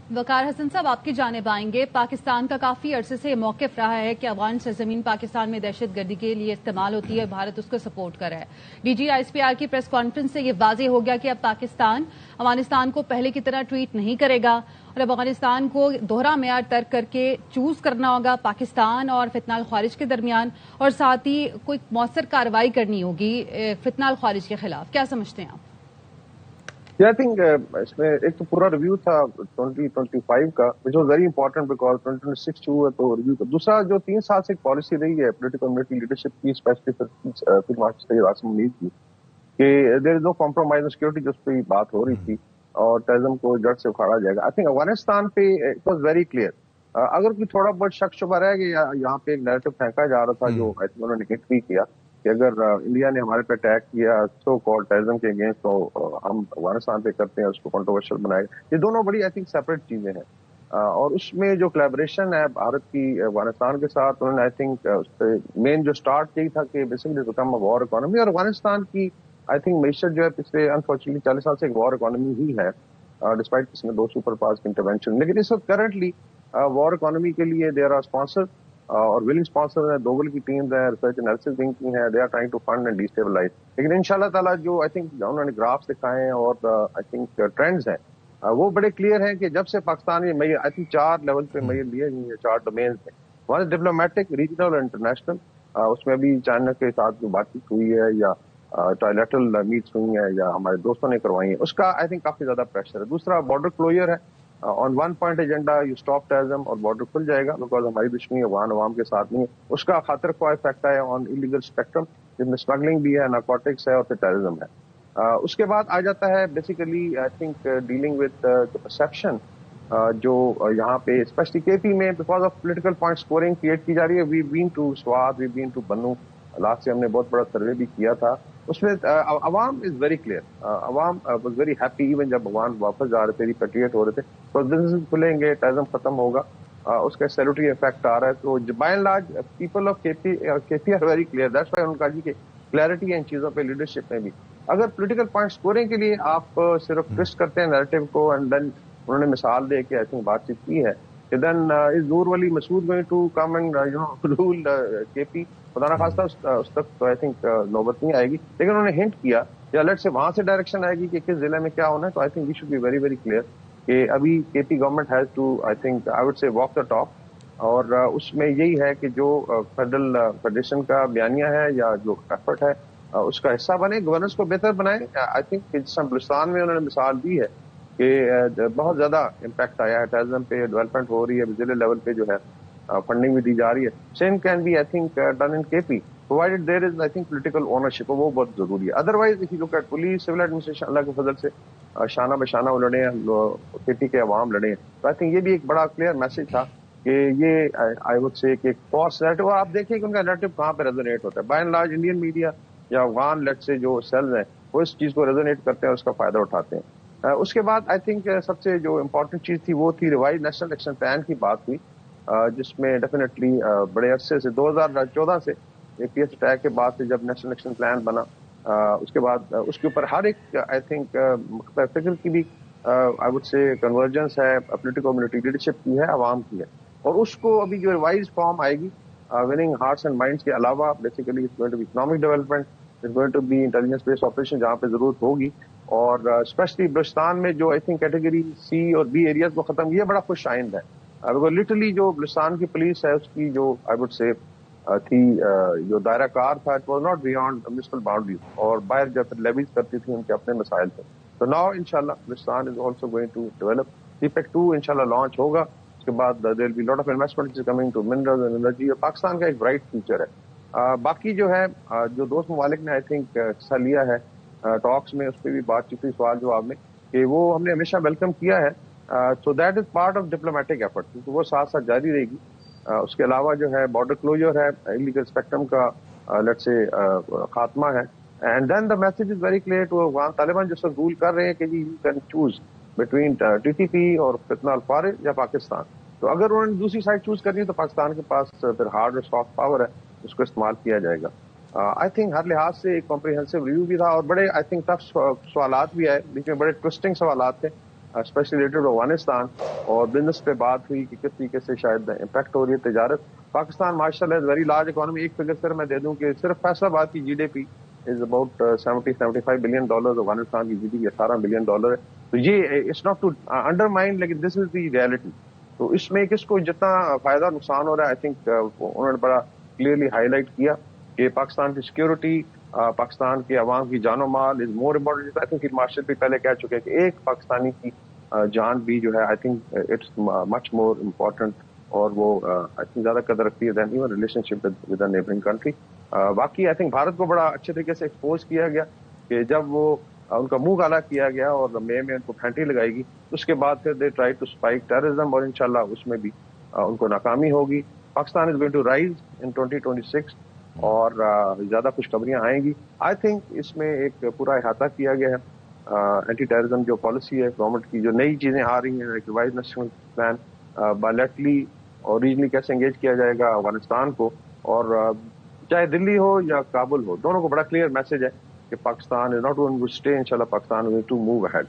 वकार हसन साहब, आपकी जानिब आएंगे। पाकिस्तान का काफी अरसे से मौक़िफ़ रहा है कि अफगान सरजमीन पाकिस्तान में दहशत गर्दी के लिए इस्तेमाल होती है, भारत उसको सपोर्ट कर रहा है। डीजी आईएसपीआर की प्रेस कॉन्फ्रेंस से ये वाज़ेह हो गया कि अब पाकिस्तान अफगानिस्तान को पहले की तरह ट्रीट नहीं करेगा और अब अफगानिस्तान को दोहरा मेयार तर्क करके चूज करना होगा पाकिस्तान और फितनाल ख्वारिज के दरमियान, और साथ ही कोई मौसर कार्रवाई करनी होगी फितनाल ख्वारिज के खिलाफ। क्या समझते हैं आप? आई थिंक इसमें एक तो पूरा रिव्यू था 2025 का, which was very important because 2026 हुआ तो रिव्यू का। दूसरा जो 3 साल से एक पॉलिसी रही है पोलिटिकल कम्युनिटी लीडरशिप की, specially field marshal Syed Asim Munir की, कि there is no compromise on security, जिस पे बात हो रही थी, और टेररिज्म को जड़ से उखाड़ा जाएगा। आई थिंक अफगानिस्तान पे इट वॉज वेरी क्लियर। अगर कोई थोड़ा बहुत शक शुबा रह गया, यहाँ पे एक नैरेटिव फेंका जा रहा था जो आई थिंक उन्होंने हिट भी किया कि अगर इंडिया ने हमारे पे अटैक किया सो कॉल्ड टेररिज्म के अगेंस्ट, तो हम अफगानिस्तान पे करते हैं, उसको कंट्रोवर्शियल बनाएगा। ये दोनों बड़ी आई थिंक सेपरेट चीजें हैं। और उसमें जो कोलैबोरेशन है भारत की अफगानिस्तान के साथ, उन्होंने आई थिंक मेन जो स्टार्ट यही था कि basically become a war economy, और अफगानिस्तान की आई थिंक मैशत जो है पिछले अनफॉर्चुनेटली 40 साल से एक वॉर इकोनॉमी ही है, डिस्पाइट इसमें 2 सुपर पावर्स की इंटरवेंशन। लेकिन इस वक्त करंटली वॉर इकोनॉमी के लिए देयर आर स्पॉन्सर और विलिंग स्पॉन्सर है, दोगल की टीम्स है, रिसर्च एनालिसिस विंग की है, they are trying to fund and destabilise. लेकिन इंशाल्लाह ताला जो आई थिंक उन्होंने ग्राफ्स दिखाए हैं और आई थिंक ट्रेंड्स हैं, वो बड़े क्लियर हैं कि जब से पाकिस्तान में मैयर आई थिंक 4 लेवल पे मैयर लिए गए हैं, 4 डोमेन्स में। वन डिप्लोमेटिक, रीजनल और इंटरनेशनल। उसमें भी चाइना के साथ जो बातचीत हुई है या ट्राइलेटरल मीट्स हुई है या हमारे दोस्तों ने करवाई है, उसका आई थिंक काफी ज्यादा प्रेशर है। दूसरा बॉर्डर क्लोजर है, on 1 point agenda you stop terrorism, और बॉर्डर खुल जाएगा बिकॉज हमारी दुश्मनी अफगान अवाम के साथ नहीं है। उसका खातिर को इफेक्ट है ऑन इलीगल स्पेक्ट्रम, जिसमें स्मगलिंग भी है, नार्कोटिक्स है और फिर टेररिज्म है। उसके बाद आ जाता है basically I think dealing with the perception जो यहाँ पे स्पेशली केपी में because of political point scoring create की जा रही है। We been to Swat, we been to Bannu, last से हमने बहुत बड़ा सर्वे भी किया था। उसमें अवाम is very clear, Awam was very happy even जब अवाम वापस जा रहे थे, रिपेट्रिएट हो रहे थे, तो बिजनेस खुलेंगे, टेररिज्म खत्म होगा, उसका सैल्यूटरी इफेक्ट आ रहा है। तो by and large people of KP are very clear, that's why उनका जी की क्लैरिटी है इन चीजों पे लीडरशिप में भी। अगर पोलिटिकल पॉइंट स्कोरिंग के लिए आप सिर्फ ट्विस्ट करते हैं नैरेटिव को, एंड देन उन्होंने मिसाल दे के आई थिंक बातचीत की है कि then is Noor Wali Mehsud going to come and you know rule KP, खुदा ना खास्ता उस तक तो आई थिंक नौबत नहीं आएगी। लेकिन उन्होंने हिंट किया या लेट से वहां से डायरेक्शन आएगी कि किस जिले में क्या होना है। तो I think we should be very very clear कि अभी KP government has to I think I would say walk the talk, और उसमें यही है कि जो फेडरेशन का बयानिया है या जो एफर्ट है उसका हिस्सा बने, गवर्नेंस को बेहतर बनाए। आई थिंक बलुस्तान में उन्होंने मिसाल दी है कि बहुत ज्यादा इम्पैक्ट आया है टेररिज्म पे, डेवलपमेंट हो रही है, जिले लेवल पे जो है फंडिंग भी दी जा रही है। Same can be I think done in KP provided there is I think political ownership, वो बहुत जरूरी है। Otherwise if you look at police, civil administration, अल्लाह के फजल से शाना बशाना वो लड़े हैं, केपी के अवाम लड़े हैं। तो आई थिंक ये भी एक बड़ा क्लियर मैसेज था कि ये आई वुड से कि फॉल्स नैरेटिव, और आप देखिए कि उनका नैरेटिव कहाँ पे रेजोनेट होता है। By and large Indian media या अफगान लेट से जो सेल्स हैं वो इस चीज को रेजोनेट करते हैं और उसका फायदा उठाते हैं। उसके बाद आई थिंक सबसे जो इम्पोर्टेंट चीज थी वो थी रिवाइज नेशनल एक्शन प्लान की बात हुई, जिसमें डेफिनेटली बड़े अरसे से 2014 से एपीएस अटैक के बाद से जब नेशनल एक्शन प्लान बना, उसके बाद उसके ऊपर हर एक आई थिंक फिक्र की भी आई वुड से कन्वर्जेंस है, पोलिटिकल कम्युनिटी लीडरशिप की है, आवाम की है। और उसको अभी जो रिवाइज फॉर्म आएगी विनिंग हार्ट्स एंड माइंड्स के अलावा basically it's going to be economic development, it's going to be intelligence based operation जहाँ पे जरूरत होगी, और स्पेशली बलुस्तान में जो आई थिंक कैटेगरी सी और बी एरियाज को खत्म, ये बड़ा खुश आइंद है। बिकॉज लिटरली जो बलुस्तान की पुलिस है उसकी जो आई वुड से थी जो दायरा कार था, it was not beyond municipal boundaries, और बाहर जब लेवीज करती थी उनके अपने मसाइल थे। तो नाउ इंशाल्लाह Balochistan is also going to develop, CPEC 2 इंशाल्लाह लॉन्च होगा। उसके बाद there will be lot of investment is coming to minerals and energy, और पाकिस्तान का एक ब्राइट फ्यूचर है। बाकी जो है जो दोस्त ममालिक ने आई थिंक हिस्सा लिया है टॉक्स में, उस पर भी बातचीत हुई सवाल जवाब में, कि वो हमने हमेशा वेलकम किया है। So that is part of diplomatic effort, क्योंकि वो साथ साथ जारी रहेगी। उसके अलावा जो है बॉर्डर क्लोजर है, इलीगल स्पेक्ट्रम का लेट्स से खात्मा है, and then the message is very clear to Afghan Taliban जो सब रूल कर रहे हैं कि जी you can choose between TTP और फितनाल ख्वारिज या पाकिस्तान। तो अगर उन्होंने दूसरी साइड चूज करनी है तो पाकिस्तान के पास फिर हार्ड और सॉफ्ट पावर है, उसको इस्तेमाल किया जाएगा। आई थिंक हर लिहाज से एक कॉम्प्रिहेंसिव रिव्यू भी था, और बड़े आई थिंक टफ सवालात भी आए, बीच में बड़े ट्विस्टिंग सवालात थे। اسپیشلی ریلیٹڈ افغانستان, اور بزنس پہ بات ہوئی کہ کس طریقے سے شاید امپیکٹ ہو رہی ہے تجارت. پاکستان ماشاء اللہ ویری لارج اکانومی. ایک فگر سر میں دے دوں کہ صرف فیصل آباد کی G D P is about $70-75 billion. Afghanistan کی جی ڈی پی $18 بلین ہے. تو یہ it's not to undermine, لیکن دس از دی ریالٹی. تو اس میں کس کو جتنا فائدہ نقصان ہو رہا ہے, آئی تھنک انہوں نے بڑا کلیئرلی ہائی لائٹ کیا کہ پاکستان کی سیکورٹی, پاکستان کے عوام کی جان و مال is more important. I think مارشل بھی پہلے کہہ چکے کہ ایک پاکستانی کی جان بھی جو ہے I think it's much more important, اور وہ آئی تھنک زیادہ قدر رکھتی ہے then even relationship with a neighbouring country. باقی آئی تھنک بھارت کو بڑا اچھے طریقے سے ایکسپوز کیا گیا کہ جب وہ ان کا منہ کالا کیا گیا اور مئی میں ان کو پھینٹی لگائی گی, اس کے بعد پھر they try to spike terrorism, اور انشاءاللہ اس میں بھی ان کو ناکامی ہوگی. Pakistan is going to rise in 2026 اور زیادہ خوشخبریاں آئیں گی. آئی تھنک اس میں ایک پورا احاطہ کیا گیا ہے. اینٹی ٹیررزم جو پالیسی ہے گورنمنٹ کی, جو نئی چیزیں آ رہی ہیں, ایک ریوائز نیشنل پلان, بائلیٹرلی اور ریجنلی کیسے انگیج کیا جائے گا افغانستان کو, اور چاہے دلی ہو یا کابل ہو, دونوں کو بڑا کلیئر میسج ہے کہ Pakistan is not going to stay. انشاءاللہ Pakistan is going to move ahead.